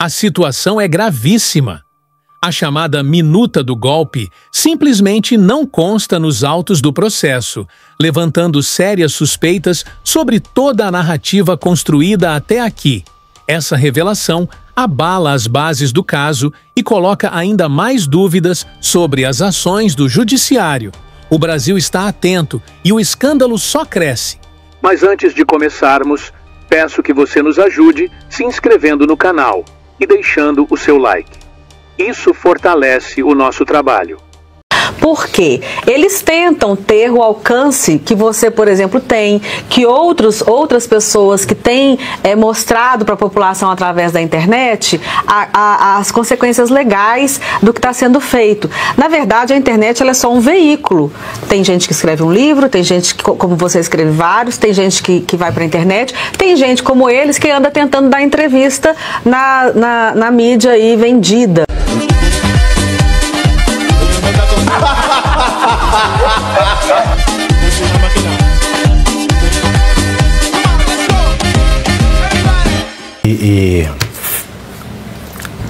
A situação é gravíssima. A chamada minuta do golpe simplesmente não consta nos autos do processo, levantando sérias suspeitas sobre toda a narrativa construída até aqui. Essa revelação abala as bases do caso e coloca ainda mais dúvidas sobre as ações do judiciário. O Brasil está atento e o escândalo só cresce. Mas antes de começarmos, peço que você nos ajude se inscrevendo no canal e deixando o seu like. Isso fortalece o nosso trabalho. Porque eles tentam ter o alcance que você, por exemplo, tem, que outras pessoas que têm mostrado para a população através da internet as consequências legais do que está sendo feito. Na verdade, a internet ela é só um veículo. Tem gente que escreve um livro, tem gente que, como você, escreve vários, tem gente que vai para a internet, tem gente como eles que anda tentando dar entrevista na mídia aí vendida. E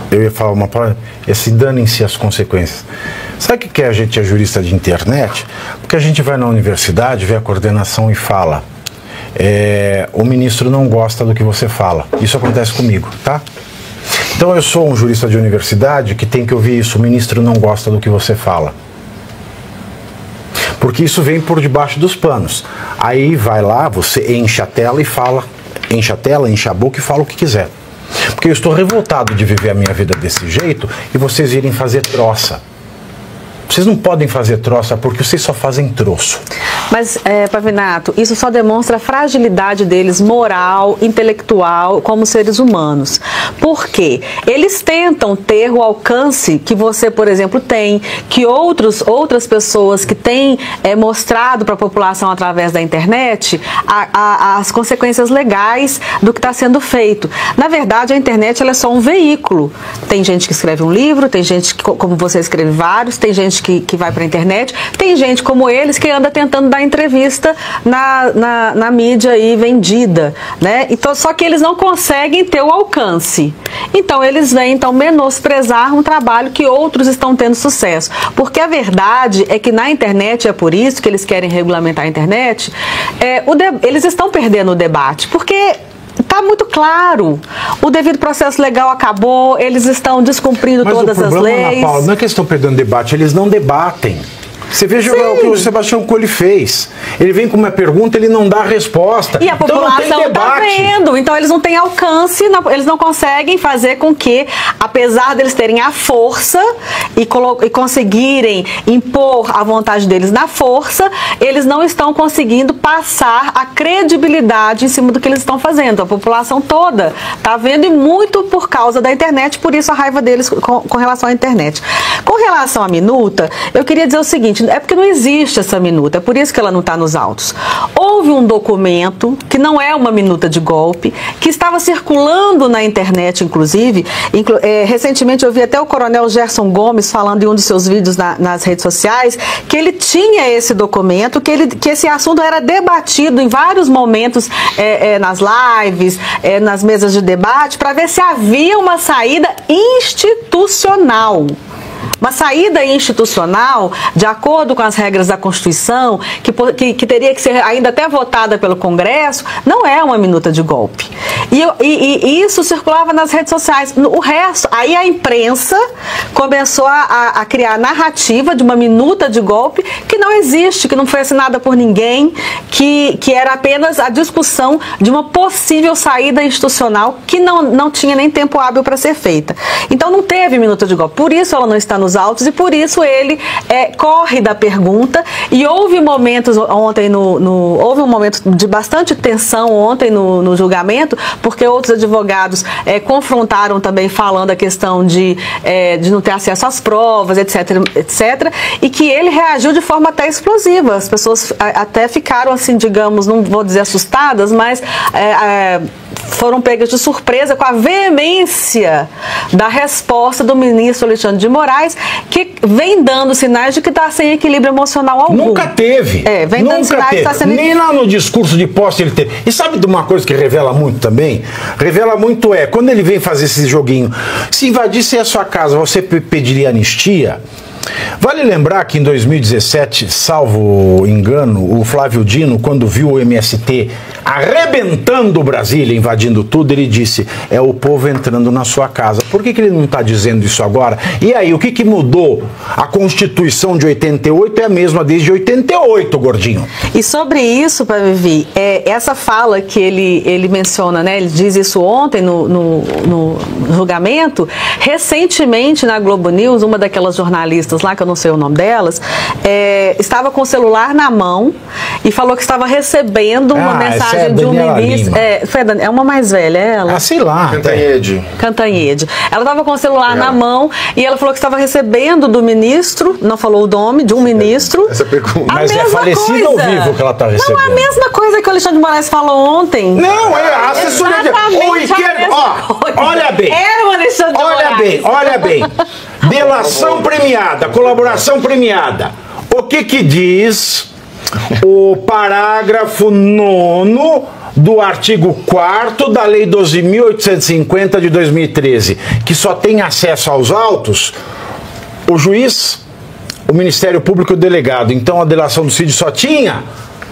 eu ia falar uma palavra, esse danem-se as consequências. Sabe o que a gente é jurista de internet? Porque a gente vai na universidade, vê a coordenação e fala, o ministro não gosta do que você fala. Isso acontece comigo, tá? Então eu sou um jurista de universidade que tem que ouvir isso, o ministro não gosta do que você fala. Porque isso vem por debaixo dos panos. Aí vai lá, você enche a tela e fala, enche a tela, enche a boca e fala o que quiser. Porque eu estou revoltado de viver a minha vida desse jeito e vocês irem fazer troça. Vocês não podem fazer troça porque vocês só fazem troço. Mas, Pavinato, isso só demonstra a fragilidade deles moral, intelectual, como seres humanos. Por quê? Eles tentam ter o alcance que você, por exemplo, tem, que outras pessoas que têm mostrado para a população através da internet as consequências legais do que está sendo feito. Na verdade, a internet ela é só um veículo. Tem gente que escreve um livro, tem gente que, como você, escreve vários, tem gente que vai para a internet, tem gente como eles que anda tentando dar entrevista na mídia aí vendida, né? Então, só que eles não conseguem ter o alcance. Então eles vêm menosprezar um trabalho que outros estão tendo sucesso. Porque a verdade é que na internet, é por isso que eles querem regulamentar a internet, eles estão perdendo o debate, porque está muito claro, o devido processo legal acabou, eles estão descumprindo todas as leis. Ana Paula, não é que eles estão perdendo debate, eles não debatem. Você veja o que o Sebastião Coelho fez. Ele vem com uma pergunta, ele não dá a resposta. E a população está vendo. Então eles não têm alcance, eles não conseguem fazer com que, apesar deles terem a força e conseguirem impor a vontade deles na força, eles não estão conseguindo passar a credibilidade em cima do que eles estão fazendo. A população toda está vendo, e muito por causa da internet, por isso a raiva deles com relação à internet. Com relação à minuta, eu queria dizer o seguinte, é porque não existe essa minuta, é por isso que ela não está nos autos. Houve um documento, que não é uma minuta de golpe, que estava circulando na internet, inclusive. Recentemente eu vi até o coronel Gerson Gomes falando em um dos seus vídeos nas redes sociais, que ele tinha esse documento, que esse assunto era debatido em vários momentos nas lives, nas mesas de debate, para ver se havia uma saída institucional. Uma saída institucional, de acordo com as regras da Constituição, que teria que ser ainda até votada pelo Congresso, não é uma minuta de golpe. E isso circulava nas redes sociais. O resto, aí a imprensa começou a criar a narrativa de uma minuta de golpe que não existe, que não foi assinada por ninguém, que era apenas a discussão de uma possível saída institucional que não tinha nem tempo hábil para ser feita. Então não teve minuta de golpe. Por isso ela não está nos autos e por isso ele corre da pergunta. E houve momentos ontem, houve um momento de bastante tensão ontem no julgamento, porque outros advogados confrontaram também, falando a questão de não ter acesso às provas, etc, e que ele reagiu de forma até explosiva. As pessoas até ficaram assim, digamos, não vou dizer assustadas, mas foram pegas de surpresa com a veemência da resposta do ministro Alexandre de Moraes, que vem dando sinais de que está sem equilíbrio emocional algum. Nunca teve. Vem dando sinais que está sem Nem lá no discurso de posse ele teve. E sabe de uma coisa que revela muito também? Revela muito quando ele vem fazer esse joguinho, se invadisse a sua casa, você pediria anistia? Vale lembrar que em 2017, salvo engano, o Flávio Dino, quando viu o MST arrebentando Brasília, invadindo tudo, ele disse, é o povo entrando na sua casa. Por que ele não está dizendo isso agora? E aí, o que mudou? A Constituição de 88 é a mesma desde 88, gordinho. E sobre isso, Vivi, essa fala que ele menciona, né? Ele diz isso ontem no julgamento. Recentemente, na Globo News, uma daquelas jornalistas lá, que eu não sei o nome delas, estava com o celular na mão e falou que estava recebendo uma mensagem de um ministro. É uma mais velha, ela? Sei lá. Cantanhede. Ela estava com o celular na mão e ela falou que estava recebendo do ministro, não falou o nome, de um ministro. Essa pergunta. Mas é falecido ou vivo que ela está recebendo? Não, a mesma coisa que o Alexandre de Moraes falou ontem. Não, a assessoria de... Olha bem. Era o Alexandre de Moraes. Olha bem. Delação premiada, colaboração premiada. O que diz o parágrafo 9º do artigo 4º da Lei 12.850 de 2013, que só tem acesso aos autos o juiz, o Ministério Público e o delegado. Então a delação do Cid só tinha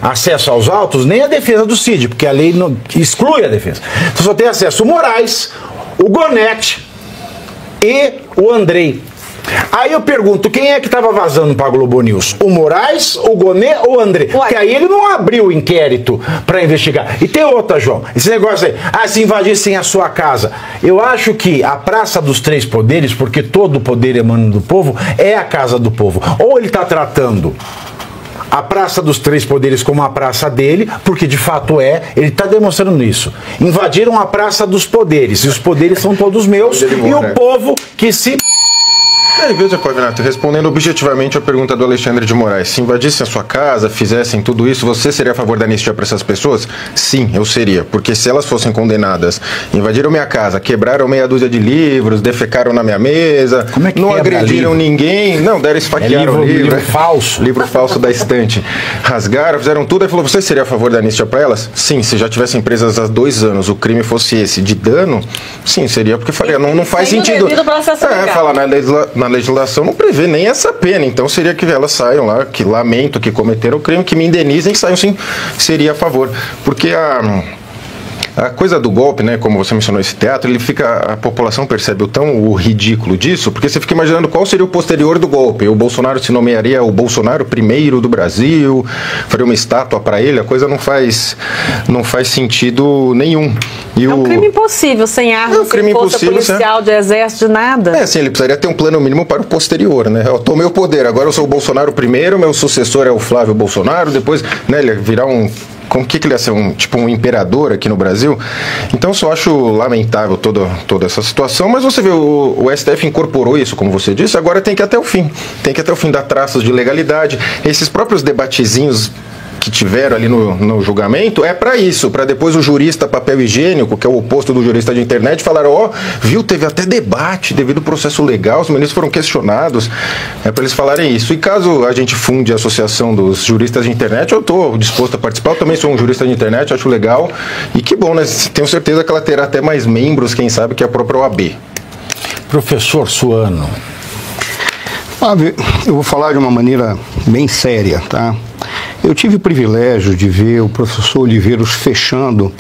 acesso aos autos, nem a defesa do Cid, porque a lei não exclui a defesa. Então só tem acesso o Moraes, o Gonete e o Andrei. Aí eu pergunto, quem é que estava vazando para a Globo News? O Moraes, o Gonê ou o André? Porque aí ele não abriu o inquérito para investigar. E tem outra, João, esse negócio aí, se invadissem a sua casa. Eu acho que a Praça dos Três Poderes, porque todo o poder emana do povo, é a casa do povo. Ou ele está tratando a Praça dos Três Poderes como a praça dele, porque de fato ele está demonstrando isso. Invadiram a Praça dos Poderes, e os poderes são todos meus, e o povo que se... Veja, Pavinato, respondendo objetivamente a pergunta do Alexandre de Moraes, se invadissem a sua casa, fizessem tudo isso, você seria a favor da anistia para essas pessoas? Sim, eu seria, porque se elas fossem condenadas, invadiram minha casa, quebraram meia dúzia de livros, defecaram na minha mesa, não agrediram ninguém, não, esfaquearam o livro falso. Livro falso da estante, rasgaram, fizeram tudo, aí falou, você seria a favor da anistia para elas? Sim, se já tivessem presas há 2 anos, o crime fosse esse, de dano, sim, seria, porque faria, não faz sentido. Falar na legislação não prevê nem essa pena, então seria que elas saiam lá, que lamento que cometeram o crime, que me indenizem e saiam, sim, seria a favor, porque a coisa do golpe, né, como você mencionou esse teatro, a população percebe o ridículo disso, porque você fica imaginando qual seria o posterior do golpe. O Bolsonaro se nomearia o Bolsonaro I do Brasil, faria uma estátua para ele, a coisa não faz sentido nenhum. E um crime impossível, sem armas, sem força policial, de exército, de nada. Sim, ele precisaria ter um plano mínimo para o posterior, né? Eu tomei o poder, agora eu sou o Bolsonaro I, meu sucessor é o Flávio Bolsonaro, depois, né, ele virar com que ele ia ser um imperador aqui no Brasil. Então eu só acho lamentável toda essa situação, mas você vê, o STF incorporou isso, como você disse, agora tem que ir até o fim. Tem que ir até o fim, dar traços de legalidade. Esses próprios debatezinhos que tiveram ali no julgamento é para isso, para depois o jurista papel higiênico, que é o oposto do jurista de internet, falar, teve até debate devido ao processo legal, os ministros foram questionados, para eles falarem isso. E caso a gente funde a associação dos juristas de internet, eu estou disposto a participar, eu também sou um jurista de internet, acho legal, e que bom, né? Tenho certeza que ela terá até mais membros, quem sabe, que a própria OAB. Professor Suano. Eu vou falar de uma maneira bem séria, tá? Eu tive o privilégio de ver o professor Oliveiros fechando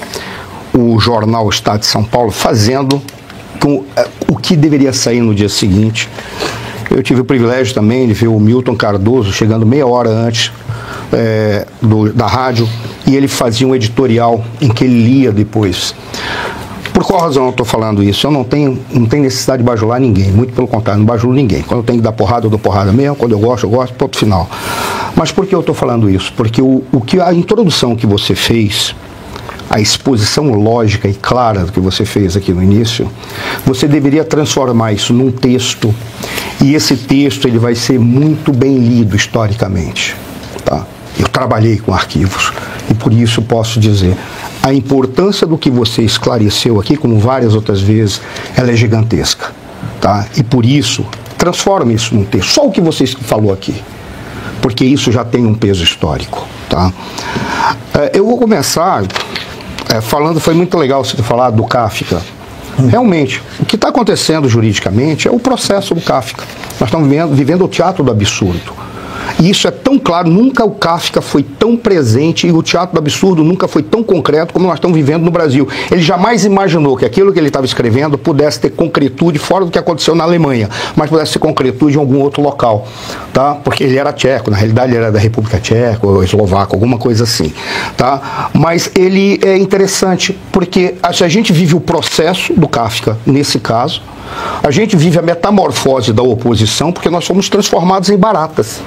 o jornal Estado de São Paulo, fazendo o que deveria sair no dia seguinte. Eu tive o privilégio também de ver o Milton Cardoso chegando meia hora antes da rádio, e ele fazia um editorial em que ele lia depois. Por qual razão eu estou falando isso? Eu não tenho necessidade de bajular ninguém, muito pelo contrário, não bajulo ninguém. Quando eu tenho que dar porrada, eu dou porrada mesmo, quando eu gosto, ponto final. Mas por que eu estou falando isso? Porque a introdução que você fez, a exposição lógica e clara que você fez aqui no início, você deveria transformar isso num texto, e esse texto ele vai ser muito bem lido historicamente, tá? Eu trabalhei com arquivos, E por isso posso dizer, a importância do que você esclareceu aqui, como várias outras vezes, ela é gigantesca, tá? E por isso, transforme isso num texto. Só o que você falou aqui, porque isso já tem um peso histórico, tá? Eu vou começar falando, foi muito legal você ter falado do Kafka. Realmente, o que está acontecendo juridicamente é o processo do Kafka. Nós estamos vivendo o teatro do absurdo. E isso é tão claro, nunca o Kafka foi tão presente e o teatro do absurdo nunca foi tão concreto como nós estamos vivendo no Brasil. Ele jamais imaginou que aquilo que ele estava escrevendo pudesse ter concretude fora do que aconteceu na Alemanha, mas pudesse ter concretude em algum outro local, tá? Porque ele era tcheco, na realidade ele era da República Tcheca ou eslovaca, alguma coisa assim, tá? Mas ele é interessante porque a gente vive o processo do Kafka nesse caso, a gente vive a metamorfose da oposição porque nós somos transformados em baratas.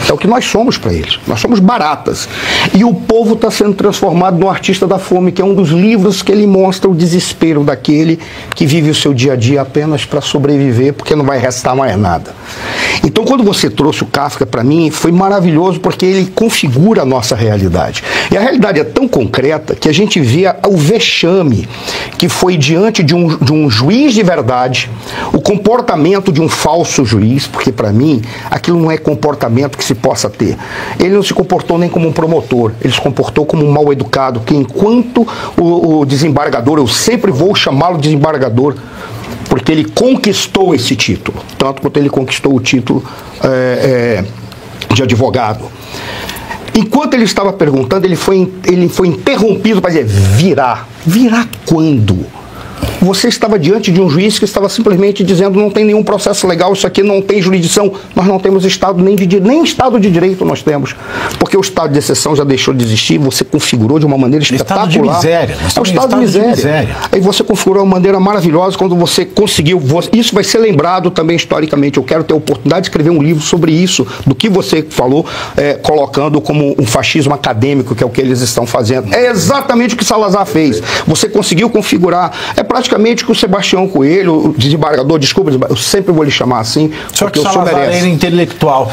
É o que nós somos para eles. Nós somos baratas. E o povo está sendo transformado no Artista da Fome, que é um dos livros que ele mostra o desespero daquele que vive o seu dia a dia apenas para sobreviver, porque não vai restar mais nada. Então, quando você trouxe o Kafka para mim, foi maravilhoso, porque ele configura a nossa realidade. E a realidade é tão concreta que a gente vê o vexame que foi diante de um juiz de verdade, o comportamento de um falso juiz, porque para mim aquilo não é comportamento que se possa ter. Ele não se comportou nem como um promotor, ele se comportou como um mal educado, que enquanto o desembargador, eu sempre vou chamá-lo de desembargador, porque ele conquistou esse título, tanto quanto ele conquistou o título de advogado. Enquanto ele estava perguntando, ele foi interrompido para dizer, virá. Virá quando? Você estava diante de um juiz que estava simplesmente dizendo não tem nenhum processo legal, isso aqui não tem jurisdição, nós não temos Estado, nem Estado de Direito nós temos, porque o Estado de exceção já deixou de existir, você configurou de uma maneira espetacular. Estado de miséria. É o Estado de miséria. Aí você configurou de uma maneira maravilhosa quando você conseguiu, isso vai ser lembrado também historicamente, eu quero ter a oportunidade de escrever um livro sobre isso, do que você falou, colocando como um fascismo acadêmico, que é o que eles estão fazendo. É exatamente o que Salazar fez. Você conseguiu configurar, praticamente que o Sebastião Coelho, o desembargador, desculpa, eu sempre vou lhe chamar assim, só que o Salazar era intelectual.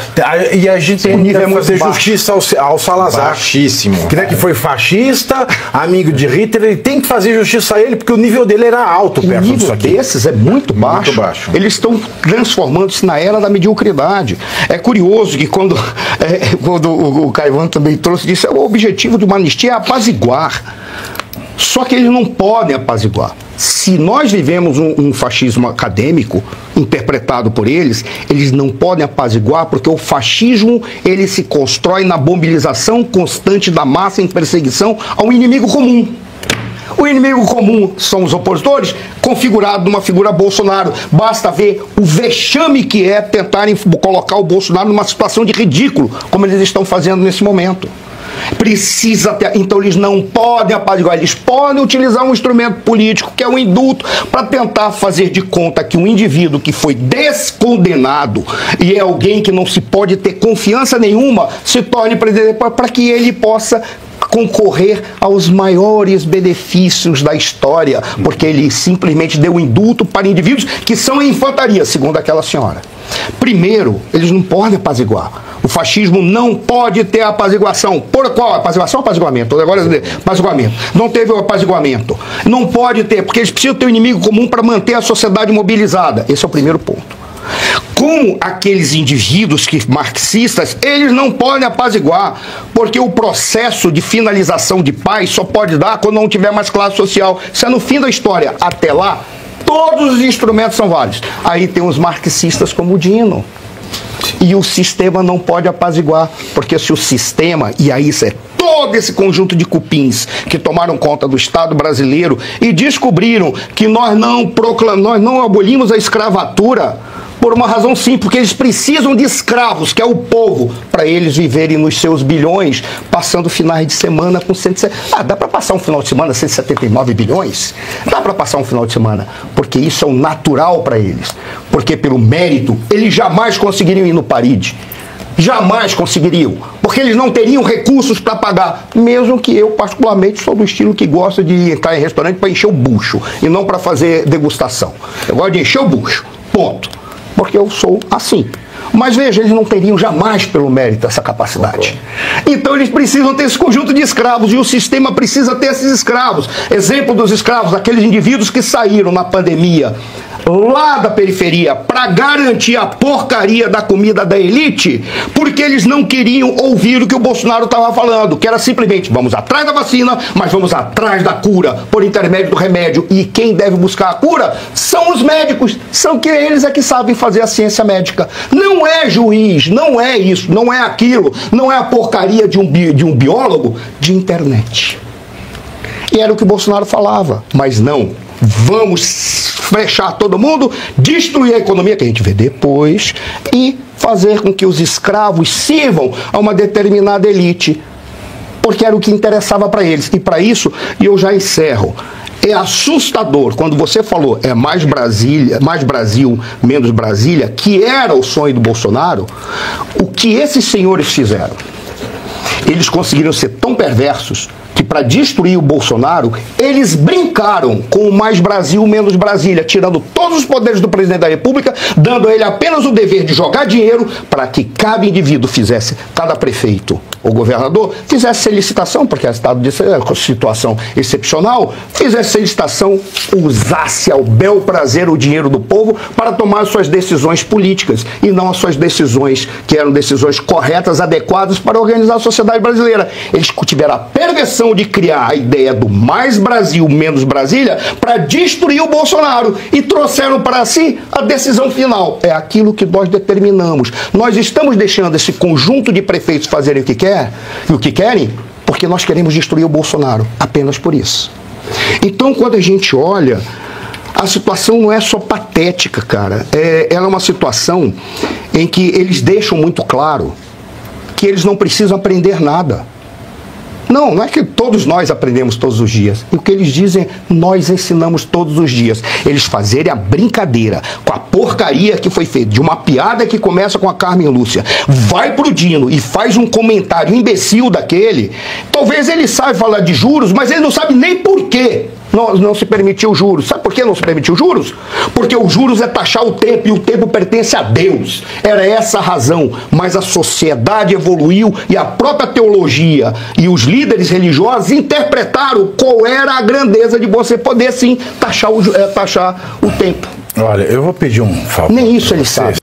E a gente tem que fazer justiça ao Salazar. Baixíssimo. Que foi fascista, amigo de Hitler, ele tem que fazer justiça a ele, porque o nível dele era alto perto disso aqui. O nível desses é muito baixo. Muito baixo. Eles estão transformando-se na era da mediocridade. É curioso que quando o Caivano também trouxe disso, o objetivo de uma anistia é apaziguar. Só que eles não podem apaziguar. Se nós vivemos um fascismo acadêmico, interpretado por eles não podem apaziguar, porque o fascismo, ele se constrói na mobilização constante da massa em perseguição ao inimigo comum. O inimigo comum são os opositores, configurado numa figura Bolsonaro. Basta ver o vexame que é tentarem colocar o Bolsonaro numa situação de ridículo, como eles estão fazendo nesse momento. Precisa ter, então eles não podem apaziguar, eles podem utilizar um instrumento político, que é o indulto, para tentar fazer de conta que um indivíduo que foi descondenado e é alguém que não se pode ter confiança nenhuma, se torne presidente, para que ele possa concorrer aos maiores benefícios da história, porque ele simplesmente deu indulto para indivíduos que são em infantaria, segundo aquela senhora. Primeiro, eles não podem apaziguar. O fascismo não pode ter apaziguação. Por qual? Apaziguação ou apaziguamento? Agora, apaziguamento. Não teve o apaziguamento. Não pode ter, porque eles precisam ter um inimigo comum para manter a sociedade mobilizada. Esse é o primeiro ponto. Como aqueles indivíduos marxistas, eles não podem apaziguar, porque o processo de finalização de paz só pode dar quando não tiver mais classe social. Isso é no fim da história. Até lá, todos os instrumentos são válidos. Aí tem os marxistas como o Dino. E o sistema não pode apaziguar, porque se o sistema, e aí isso é todo esse conjunto de cupins que tomaram conta do Estado brasileiro e descobriram que nós não abolimos a escravatura por uma razão simples, porque eles precisam de escravos, que é o povo, para eles viverem nos seus bilhões, passando finais de semana com 170. Dá para passar um final de semana 179 bilhões? Dá para passar um final de semana, porque isso é o natural para eles. Porque pelo mérito, eles jamais conseguiriam ir no Paride. Jamais conseguiriam, porque eles não teriam recursos para pagar, mesmo que eu particularmente sou do estilo que gosta de entrar em restaurante para encher o bucho e não para fazer degustação. Eu gosto de encher o bucho, ponto, porque eu sou assim. Mas veja, eles não teriam jamais pelo mérito essa capacidade. Então eles precisam ter esse conjunto de escravos e o sistema precisa ter esses escravos. Exemplo dos escravos, aqueles indivíduos que saíram na pandemia lá da periferia para garantir a porcaria da comida da elite, porque eles não queriam ouvir o que o Bolsonaro estava falando, que era simplesmente vamos atrás da vacina, mas vamos atrás da cura por intermédio do remédio. E quem deve buscar a cura são os médicos, são que eles é que sabem fazer a ciência médica. Não é juiz, não é isso, não é aquilo, não é a porcaria de um biólogo de internet. E era o que o Bolsonaro falava, mas não. Vamos fechar todo mundo, destruir a economia, que a gente vê depois, e fazer com que os escravos sirvam a uma determinada elite, porque era o que interessava para eles. E para isso, e eu já encerro, é assustador quando você falou mais Brasil, menos Brasília, que era o sonho do Bolsonaro, o que esses senhores fizeram. Eles conseguiram ser tão perversos que para destruir o Bolsonaro, eles brincaram com o mais Brasil, menos Brasília, tirando todos os poderes do presidente da República, dando a ele apenas o dever de jogar dinheiro para que cada indivíduo fizesse, cada prefeito ou governador, fizesse licitação, porque é estado de situação excepcional, fizesse licitação, usasse ao bel prazer o dinheiro do povo para tomar as suas decisões políticas e não as suas decisões que eram decisões corretas, adequadas para organizar a sociedade brasileira. Eles tiveram a perversão de criar a ideia do mais Brasil, menos Brasília, para destruir o Bolsonaro e trouxeram para si a decisão final. É aquilo que nós determinamos. Nós estamos deixando esse conjunto de prefeitos fazerem o que quer e o que querem, porque nós queremos destruir o Bolsonaro, apenas por isso. Então, quando a gente olha, a situação não é só patética, cara. Ela é uma situação em que eles deixam muito claro que eles não precisam aprender nada. Não é que todos nós aprendemos todos os dias. E o que eles dizem é, nós ensinamos todos os dias. Eles fazerem a brincadeira com a porcaria que foi feita, de uma piada que começa com a Carmen Lúcia, vai pro Dino e faz um comentário imbecil daquele. Talvez ele saiba falar de juros, mas ele não sabe nem por quê não se permitiu juros. Sabe por que não se permitiu juros? Porque os juros é taxar o tempo, e o tempo pertence a Deus. Era essa a razão. Mas a sociedade evoluiu e a própria teologia e os líderes religiosos interpretaram qual era a grandeza de você poder, sim, taxar o tempo. Olha, eu vou pedir um favor. Nem isso ele sabe.